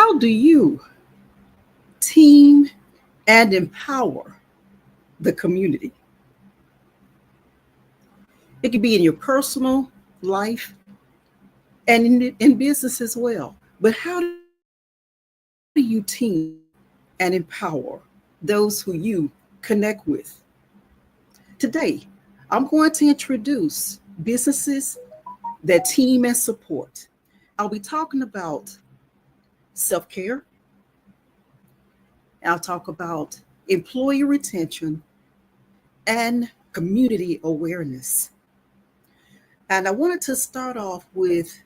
How do you team and empower the community? It could be in your personal life and in business as well. But how do you team and empower those who you connect with? Today, I'm going to introduce businesses that team and support. I'll be talking about self care, I'll talk about employee retention and community awareness. And I wanted to start off with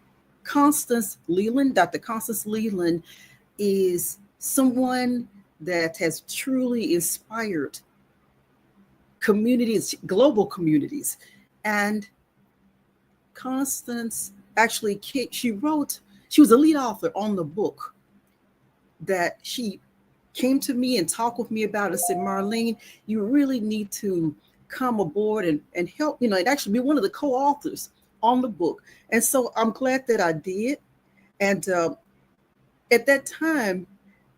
Constance Leland. Dr. Constance Leland is someone that has truly inspired communities, global communities. And Constance actually, she was a lead author on the book that she came to me and talked with me about and said, Marlene, you really need to come aboard and help, and actually be one of the co-authors on the book. And so I'm glad that I did. And at that time,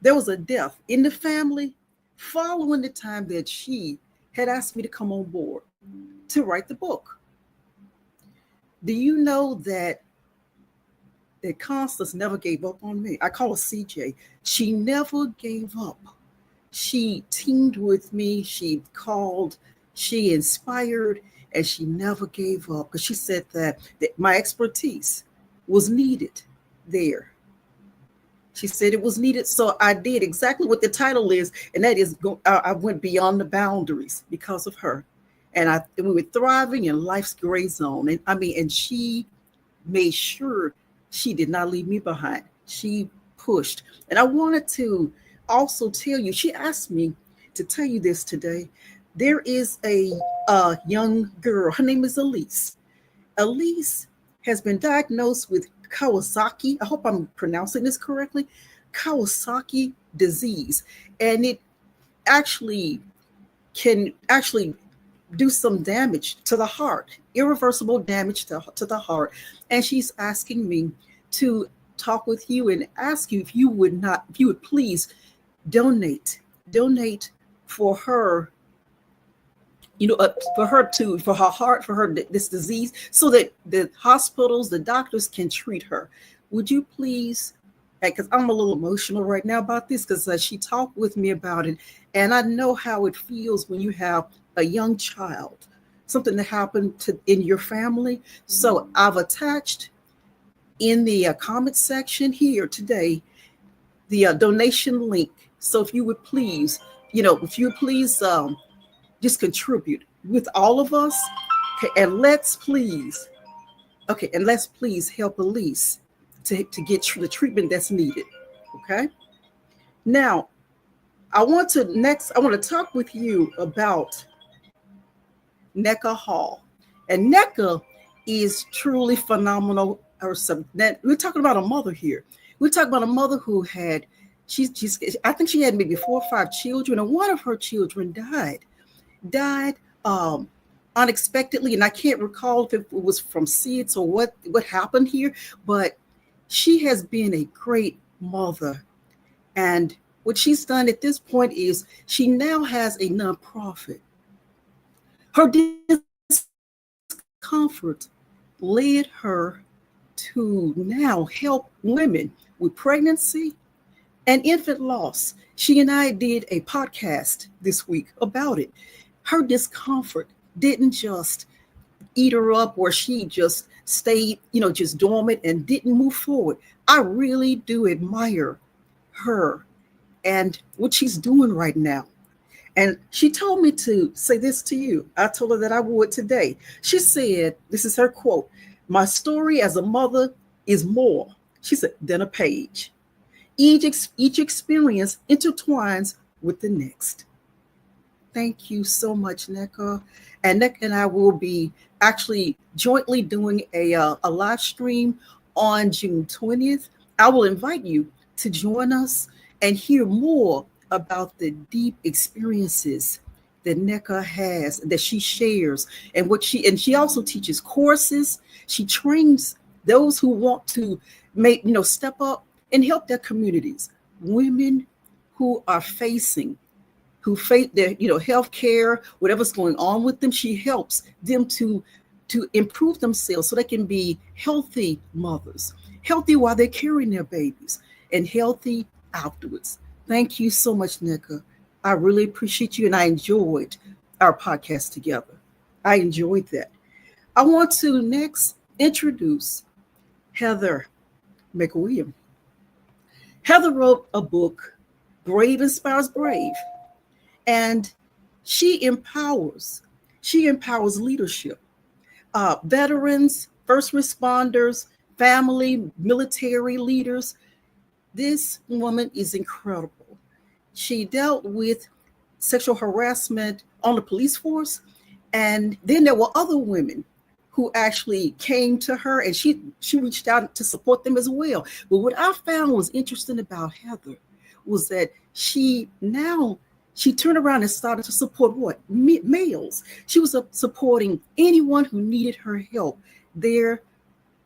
there was a death in the family following the time that she had asked me to come on board to write the book. Do you know that Constance never gave up on me? I call her CJ. She never gave up. She teamed with me. She called, she inspired, and she never gave up because she said that my expertise was needed there. She said it was needed. So I did exactly what the title is. And that is, I went beyond the boundaries because of her. And we were thriving in life's gray zone. And she made sure she did not leave me behind. She pushed. And I wanted to also tell you, she asked me to tell you this today. There is a young girl. Her name is Elise. Elise has been diagnosed with Kawasaki. I hope I'm pronouncing this correctly. Kawasaki disease. And it actually can do some damage to the heart, irreversible damage to the heart. And she's asking me to talk with you and ask you if you would please donate for her, for her heart, for her this disease, so that the hospitals, the doctors can treat her. Would you please? Because I'm a little emotional right now about this, because she talked with me about it, and I know how it feels when you have a young child, something that happened in your family. So I've attached in the comment section here today the donation link. So if you would please, just contribute with all of us. Okay, and let's please help Elise to get the treatment that's needed. Okay. Now, I want to talk with you about NECA Hall. And NECA is truly phenomenal. We're talking about a mother here. We're talking about a mother who had, I think she had maybe 4 or 5 children, and one of her children died unexpectedly. And I can't recall if it was from SIDS or what happened here, but she has been a great mother. And what she's done at this point is she now has a nonprofit. Her discomfort led her to now help women with pregnancy and infant loss. She and I did a podcast this week about it. Her discomfort didn't just eat her up, or she just stayed, just dormant and didn't move forward. I really do admire her and what she's doing right now. And she told me to say this to you. I told her that I would today. She said, this is her quote, "My story as a mother is more," she said, "than a page. Each experience intertwines with the next." Thank you so much, NECA. And NECA and I will be actually jointly doing a live stream on June 20th. I will invite you to join us and hear more about the deep experiences that NECA has, that she shares, and she also teaches courses. She trains those who want to step up and help their communities. Women who are facing who face their health care, whatever's going on with them, she helps them to improve themselves so they can be healthy mothers, healthy while they're carrying their babies, and healthy afterwards. Thank you so much, Nika. I really appreciate you, and I enjoyed our podcast together. I enjoyed that. I want to next introduce Heather McWilliam. Heather wrote a book, Brave Inspires Brave, and she empowers. She empowers leadership, veterans, first responders, family, military leaders. This woman is incredible. She dealt with sexual harassment on the police force, and then there were other women who actually came to her, and she reached out to support them as well. But what I found was interesting about Heather was that she turned around and started to support what? Males. She was supporting anyone who needed her help there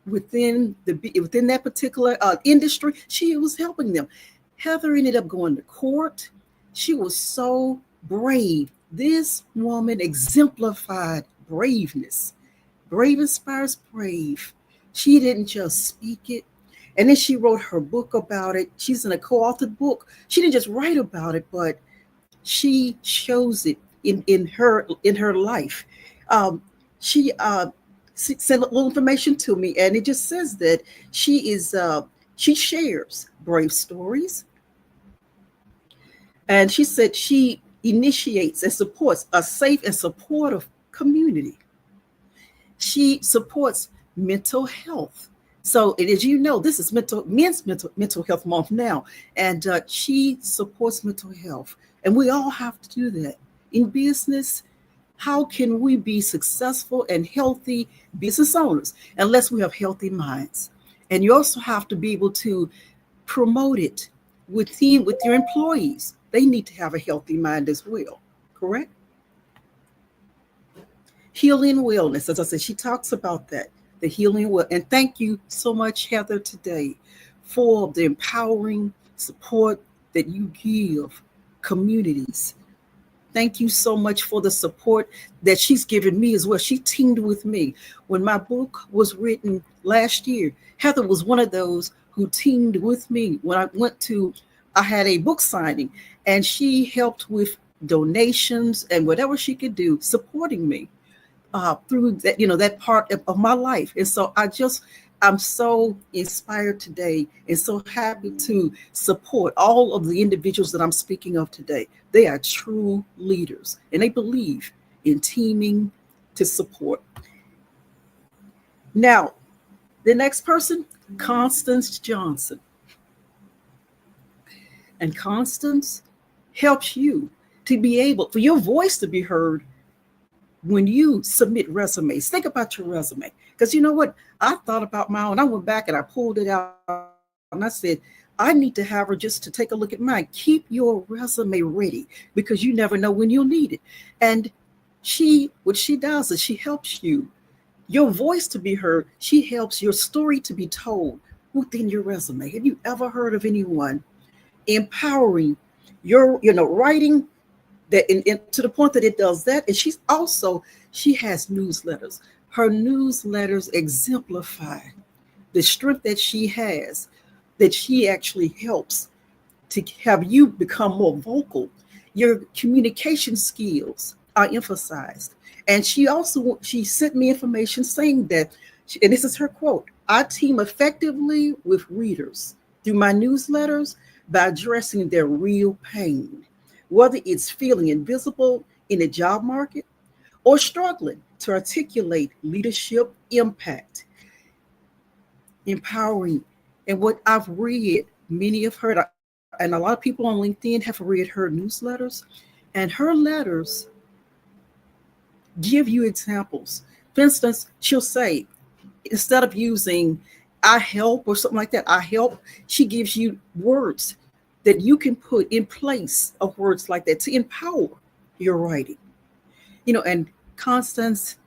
within that particular industry. She was helping them. Heather ended up going to court. She was so brave. This woman exemplified braveness. Brave inspires brave. She didn't just speak it. And then she wrote her book about it. She's in a co-authored book. She didn't just write about it, but she shows it in her life. She sent a little information to me, and it just says that she shares brave stories, and she said she initiates and supports a safe and supportive community. She supports mental health. So, as you know, this is men's mental health month now, and she supports mental health, and we all have to do that in business. How can we be successful and healthy business owners unless we have healthy minds? And you also have to be able to promote it with your employees. They need to have a healthy mind as well. Correct? Healing wellness, as I said, she talks about that. The healing will. And thank you so much, Heather, today for the empowering support that you give communities. Thank you so much for the support that she's given me as well. She teamed with me. When my book was written last year, Heather was one of those who teamed with me when I had a book signing, and she helped with donations and whatever she could do, supporting me through that, that part of my life. And so I'm so inspired today and so happy to support all of the individuals that I'm speaking of today. They are true leaders, and they believe in teaming to support. Now, the next person, Constance Johnson. And Constance helps you to be able, for your voice to be heard when you submit resumes. Think about your resume. Because you know what? I thought about my own. I went back and I pulled it out and I said, I need to have her just to take a look at mine. Keep your resume ready because you never know when you'll need it. And what she does is she helps your voice to be heard. She helps your story to be told within your resume. Have you ever heard of anyone empowering your, writing that to the point that it does that? And she has newsletters. Her newsletters exemplify the strength that she has, that she actually helps to have you become more vocal. Your communication skills are emphasized. And she sent me information saying that, and this is her quote, I team effectively with readers through my newsletters by addressing their real pain, whether it's feeling invisible in the job market or struggling to articulate leadership impact, empowering. And what I've read, many have heard, and a lot of people on LinkedIn have read her newsletters, and her letters give you examples. For instance, she'll say, instead of using I help or something like that, I help, she gives you words that you can put in place of words like that to empower your writing. And Constance,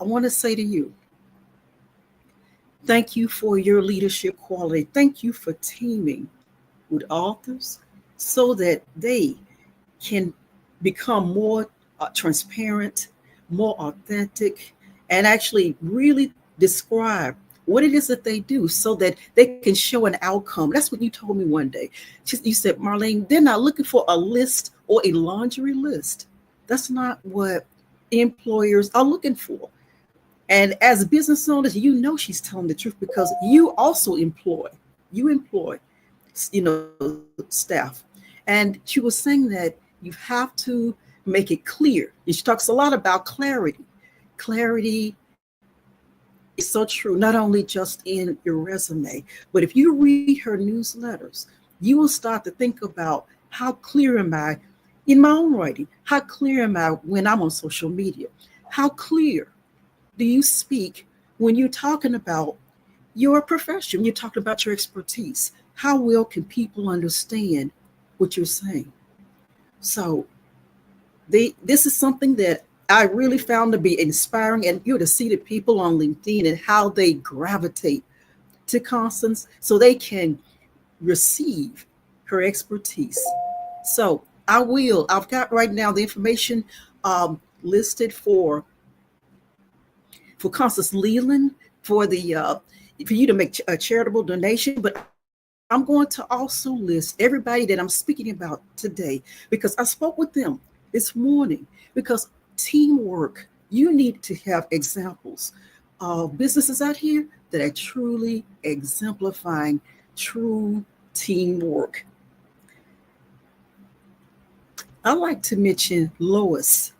I want to say to you, Thank you for your leadership quality. Thank you for teaming with authors so that they can become more transparent, more authentic, and actually really describe what it is that they do so that they can show an outcome. That's what you told me one day. You said, Marlene, they're not looking for a list or a laundry list. That's not what employers are looking for. And as business owners, you know she's telling the truth because you also employ, staff. And she was saying that you have to make it clear. And she talks a lot about clarity. Clarity is so true, not only just in your resume, but if you read her newsletters, you will start to think about how clear am I in my own writing? How clear am I when I'm on social media? How clear do you speak when you're talking about your profession? You're talking about your expertise. How well can people understand what you're saying? So this is something that I really found to be inspiring, and you're to see the people on LinkedIn and how they gravitate to Constance so they can receive her expertise. So I've got right now the information listed for Constance Leland for you to make a charitable donation. But I'm going to also list everybody that I'm speaking about today because I spoke with them this morning because teamwork, you need to have examples of businesses out here that are truly exemplifying true teamwork. I like to mention Lois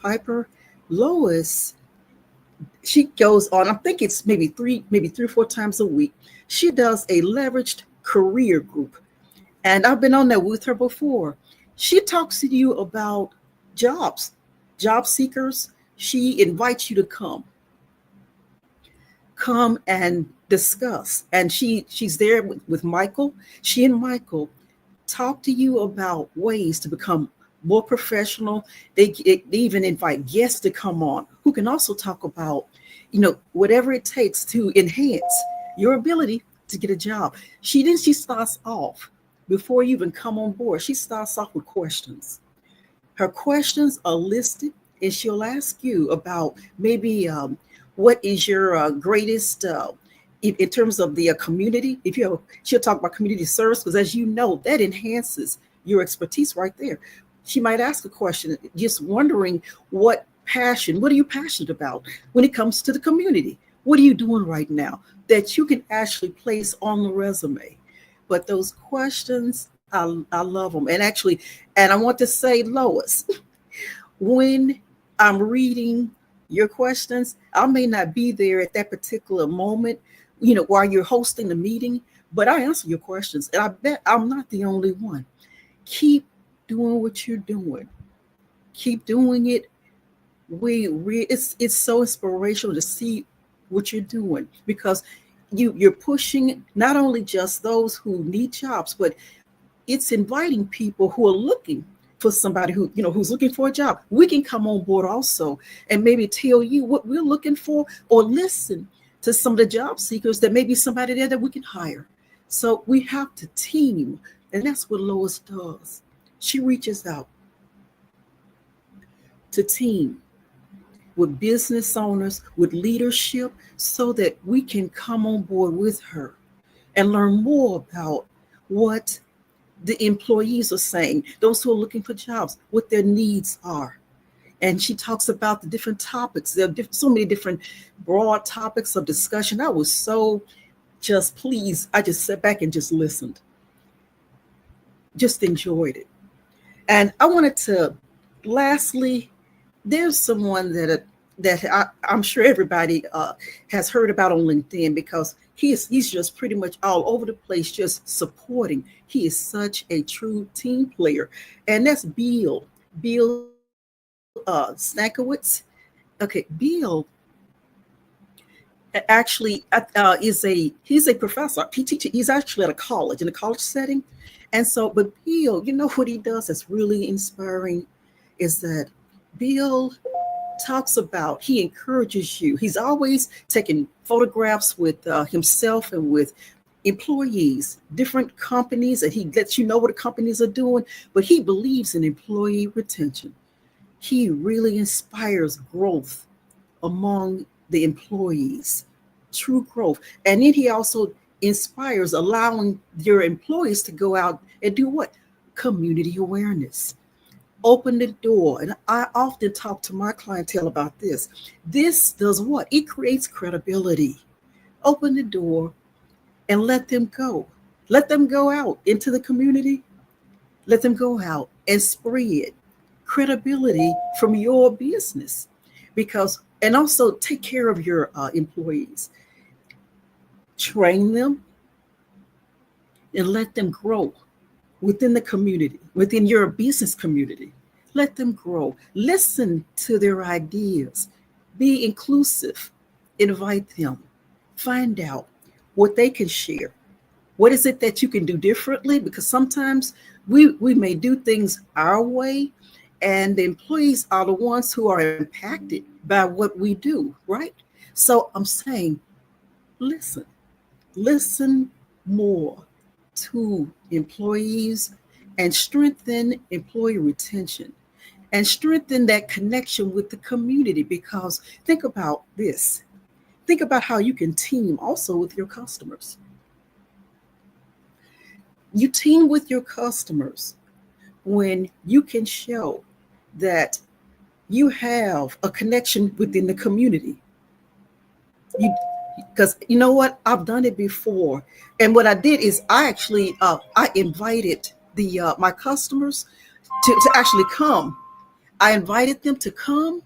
Piper. Lois, she goes on, I think it's maybe three or four times a week. She does a leveraged career group. And I've been on there with her before. She talks to you about jobs, job seekers. She invites you to come and discuss. And she's there with Michael. She and Michael talk to you about ways to become more professional. They even invite guests to come on who can also talk about, whatever it takes to enhance your ability to get a job. She starts off before you even come on board. She starts off with questions. Her questions are listed, and she'll ask you about maybe what is your greatest in terms of the community. She'll talk about community service because, as you know, that enhances your expertise right there. She might ask a question, just wondering what are you passionate about when it comes to the community? What are you doing right now that you can actually place on the resume? But those questions, I love them. And I want to say, Lois, when I'm reading your questions, I may not be there at that particular moment, while you're hosting the meeting, but I answer your questions. And I bet I'm not the only one. Keep doing what you're doing. Keep doing it. It's so inspirational to see what you're doing because you're pushing not only just those who need jobs, but it's inviting people who are looking for somebody who's looking for a job. We can come on board also and maybe tell you what we're looking for, or listen to some of the job seekers that may be somebody there that we can hire. So we have to team, and that's what Lois does. She reaches out to team with business owners, with leadership, so that we can come on board with her and learn more about what the employees are saying, those who are looking for jobs, what their needs are. And she talks about the different topics. There are so many different broad topics of discussion. I was so just pleased. I just sat back and just listened, just enjoyed it. And I wanted to, lastly, there's someone I'm sure everybody has heard about on LinkedIn because he's just pretty much all over the place, just supporting. He is such a true team player, and that's Bill Snackowitz. Okay, Bill actually he's a professor. He's actually at a college in a college setting, and so but Bill, what he does that's really inspiring is that Bill talks about, he encourages you. He's always taking photographs with himself and with employees, different companies, and he lets you know what the companies are doing. But he believes in employee retention. He really inspires growth among the employees, true growth. And then he also inspires allowing your employees to go out and do what? Community awareness. Open the door. And I often talk to my clientele about this. This does what? It creates credibility. Open the door and let them go. Let them go out into the community. Let them go out and spread credibility from your business. Because, and also take care of your employees. Train them and let them grow within the community, within your business community. Let them grow. Listen to their ideas. Be inclusive. Invite them. Find out what they can share. What is it that you can do differently? Because sometimes we may do things our way, and the employees are the ones who are impacted by what we do, right? So I'm saying, listen more to employees and strengthen employee retention and strengthen that connection with the community. Because think about this. Think about how you can team also with your customers. You team with your customers when you can show that you have a connection within the community. Because you know what? I've done it before. And what I did is I actually, I invited my customers to actually come. I invited them to come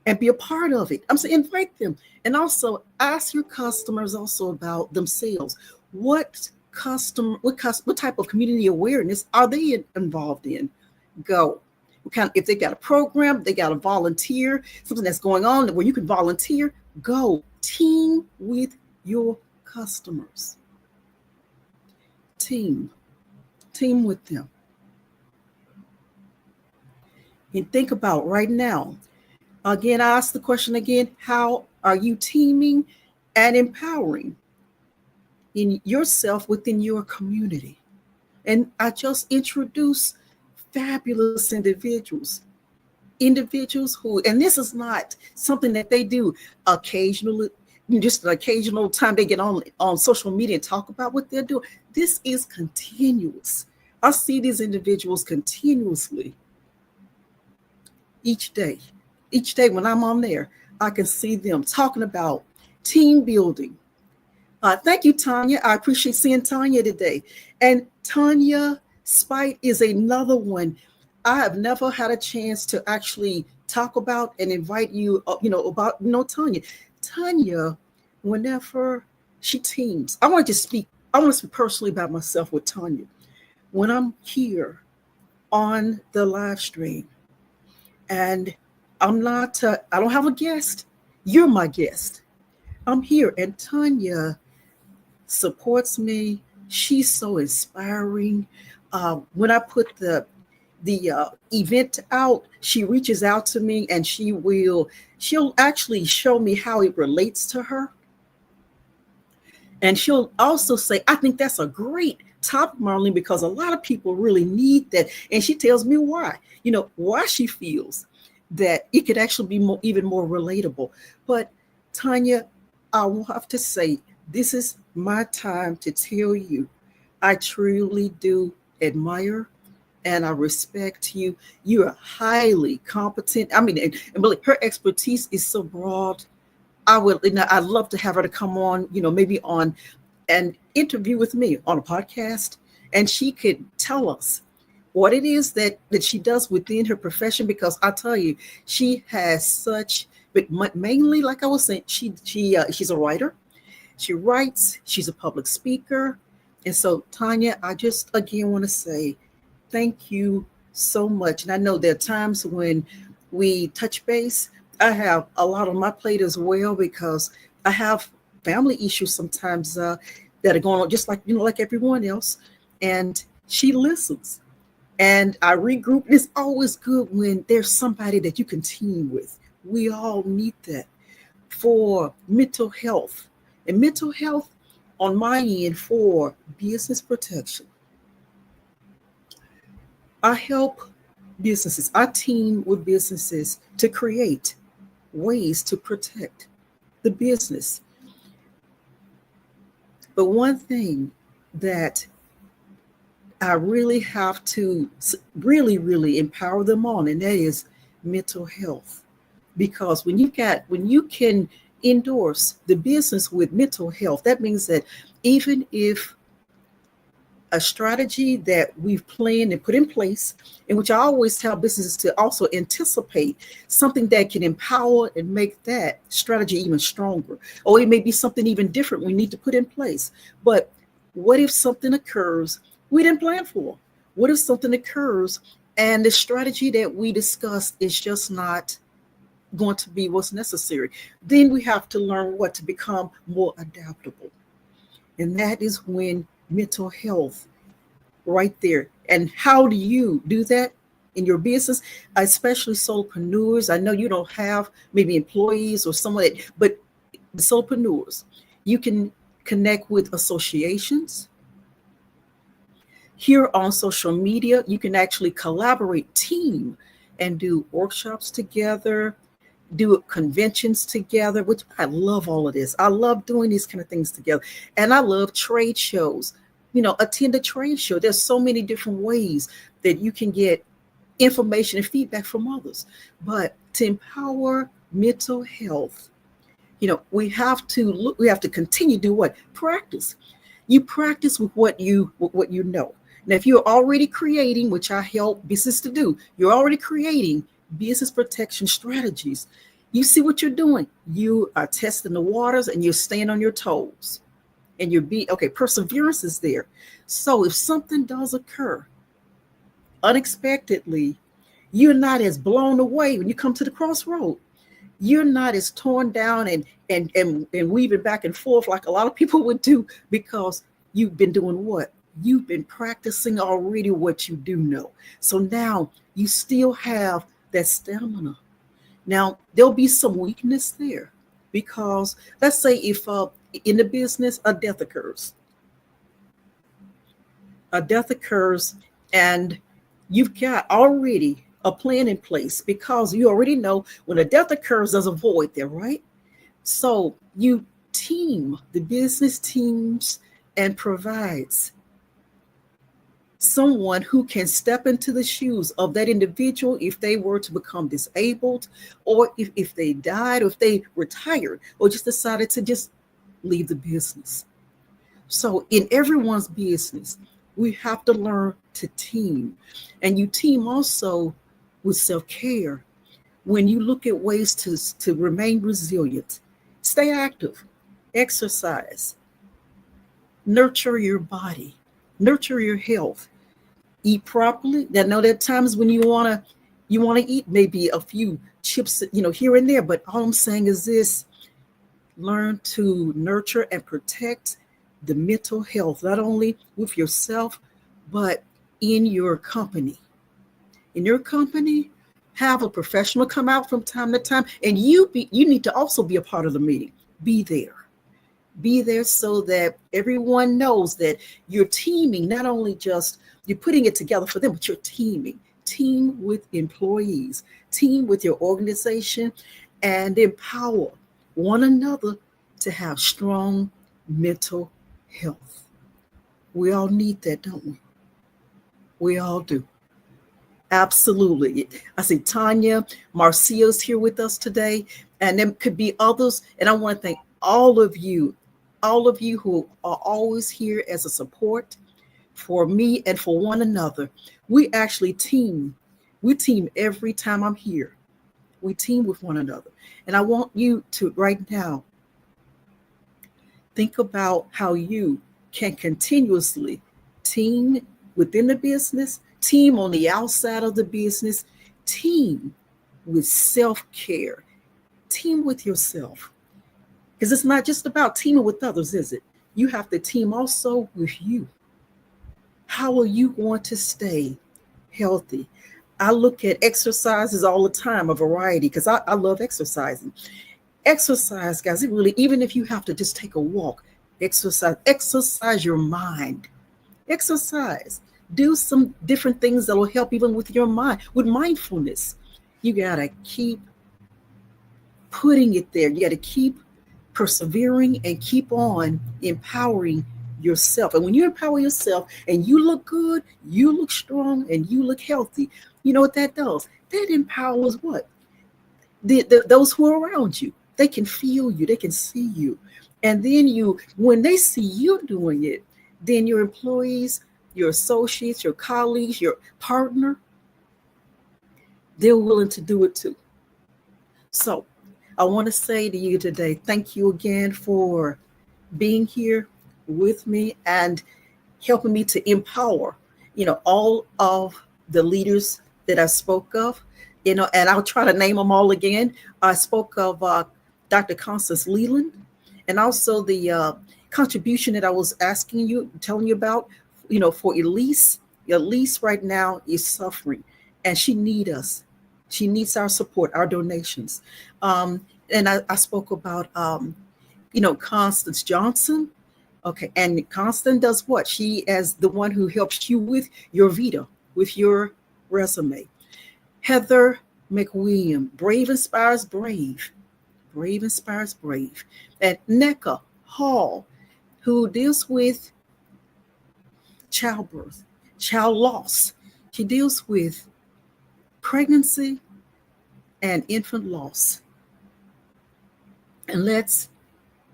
and be a part of it. I'm saying invite them. And also ask your customers also about themselves. What type of community awareness are they involved in? Go. If they got a program, they got a volunteer, something that's going on where you can volunteer, go. Team with your customers. Team with them. And think about right now. Again, I ask the question again, how are you teaming and empowering in yourself within your community? And I just introduced fabulous individuals who, and this is not something that they do occasionally, just an occasional time they get on social media and talk about what they're doing. This is continuous. I see these individuals continuously each day when I'm on there. I can see them talking about team building. Thank you, Tanya. I appreciate seeing Tanya today. And Tanya Spite is another one I have never had a chance to actually talk about and invite you, about, Tanya. Tanya, whenever she teams, I want to speak personally about myself with Tanya. When I'm here on the live stream and I don't have a guest, you're my guest. I'm here and Tanya supports me. She's so inspiring. When I put the event out, she reaches out to me and she'll actually show me how it relates to her. And she'll also say, I think that's a great topic, Marlene, because a lot of people really need that. And she tells me why she feels that it could actually be even more relatable. But Tanya, I will have to say, this is my time to tell you, I truly do admire and I respect you. You are highly competent. I mean, and really, her expertise is so broad. I'd love to have her to come on, maybe on an interview with me on a podcast, and she could tell us what it is that she does within her profession. Because I tell you, she has such, but mainly, like I was saying, she's a writer. She writes. She's a public speaker. And so, Tanya, I just again want to say thank you so much. And I know there are times when we touch base, I have a lot on my plate as well, because I have family issues sometimes that are going on just like, like everyone else. And she listens. and I regroup. And it's always good when there's somebody that you can team with. We all need that for mental health. And mental health on my end for business protection. I help businesses, I team with businesses to create ways to protect the business. But one thing that I really have to really empower them on, and that is mental health. Because when you can endorse the business with mental health, that means that even if a strategy that we've planned and put in place, in which I always tell businesses to also anticipate something that can empower and make that strategy even stronger. Or it may be something even different we need to put in place. But what if something occurs we didn't plan for? What if something occurs and the strategy that we discussed is just not going to be what's necessary? Then we have to learn what to become more adaptable. And that is when mental health right there. And how do you do that in your business, especially solopreneurs? I know you don't have maybe employees or someone that, but the solopreneurs, you can connect with associations. Here on social media, you can actually collaborate, team, and do workshops together, do conventions together, which I love all of this. I love doing these kind of things together. And I love trade shows. Attend a trade show. There's so many different ways that you can get information and feedback from others. But to empower mental health, we have to continue to do what? Practice. You practice with what you know. Now, if you're already creating, which I help business to do, you're already creating business protection strategies. You see what you're doing. You are testing the waters and you're staying on your toes. And perseverance is there. So if something does occur unexpectedly, you're not as blown away when you come to the crossroad. You're not as torn down and weaving back and forth like a lot of people would do, because you've been doing what? You've been practicing already what you do know. So now you still have that stamina. Now, there'll be some weakness there, because let's say if in the business a death occurs and you've got already a plan in place, because you already know when a death occurs, there's a void there, right? So you team, the business teams and provides someone who can step into the shoes of that individual if they were to become disabled, or if they died, or if they retired, or just decided to just leave the business. So in everyone's business, we have to learn to team. And you team also with self-care. When you look at ways to remain resilient, stay active, exercise, nurture your body, nurture your health, eat properly. I know there are times when you wanna eat maybe a few chips, here and there. But all I'm saying is this: learn to nurture and protect the mental health, not only with yourself, but in your company. In your company, have a professional come out from time to time, and you need to also be a part of the meeting. Be there. Be there so that everyone knows that you're teaming, not only just you're putting it together for them, but you're teaming. Team with employees, team with your organization, and empower one another to have strong mental health. We all need that, don't we? We all do. Absolutely. I see Tanya Marcia's here with us today, and there could be others. And I want to thank all of you who are always here as a support for me and for one another. We actually team. We team every time I'm here. We team with one another. And I want you to right now think about how you can continuously team within the business, team on the outside of the business, team with self-care, team with yourself. Because it's not just about teaming with others, is it? You have to team also with you. How are you going to stay healthy. I look at exercises all the time, a variety, because I love exercising. Exercise, guys, it really, even if you have to just take a walk, exercise your mind. Exercise. Do some different things that will help even with your mind, with mindfulness. You got to keep putting it there. You got to keep persevering and keep on empowering yourself. And when you empower yourself and you look good, you look strong, and you look healthy, you know what that does? That empowers what? Those who are around you. They can feel you, they can see you. And then when they see you doing it, then your employees, your associates, your colleagues, your partner, they're willing to do it too. So I want to say to you today, thank you again for being here with me and helping me to empower, all of the leaders that I spoke of, and I'll try to name them all again. I spoke of Dr. Constance Leland, and also the contribution that I was telling you about, for Elise. Elise right now is suffering, and she needs us. She needs our support, our donations. And I spoke about, Constance Johnson. Okay, and Constance does what? She is the one who helps you with your vita, with your resume. Heather McWilliam, Brave Inspires Brave. Brave Inspires Brave. And Neka Hall, who deals with childbirth, child loss. She deals with pregnancy and infant loss. And let's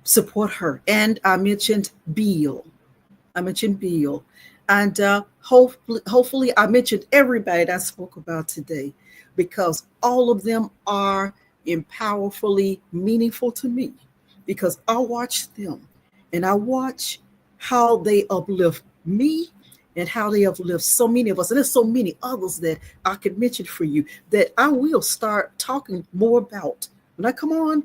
support her. And I mentioned Bill. And hopefully I mentioned everybody that I spoke about today, because all of them are powerfully meaningful to me, because I watch them and I watch how they uplift me and how they uplift so many of us. And there's so many others that I could mention for you that I will start talking more about. When I come on,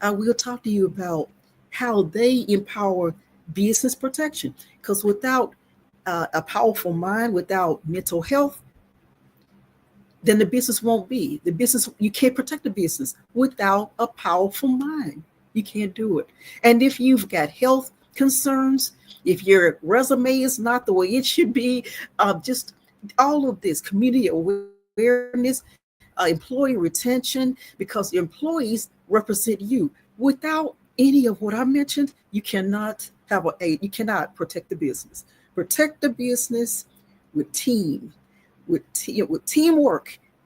I will talk to you about how they empower business protection. Because without a powerful mind, without mental health, then the business won't be. The business, you can't protect the business without a powerful mind. You can't do it. And if you've got health concerns, if your resume is not the way it should be, just all of this community awareness, employee retention, because the employees represent you. Without any of what I mentioned, you cannot you cannot protect the business. Protect the business with teamwork,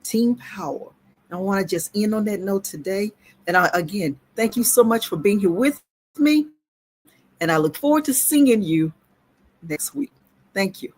team power. I want to just end on that note today. And again, thank you so much for being here with me. And I look forward to seeing you next week. Thank you.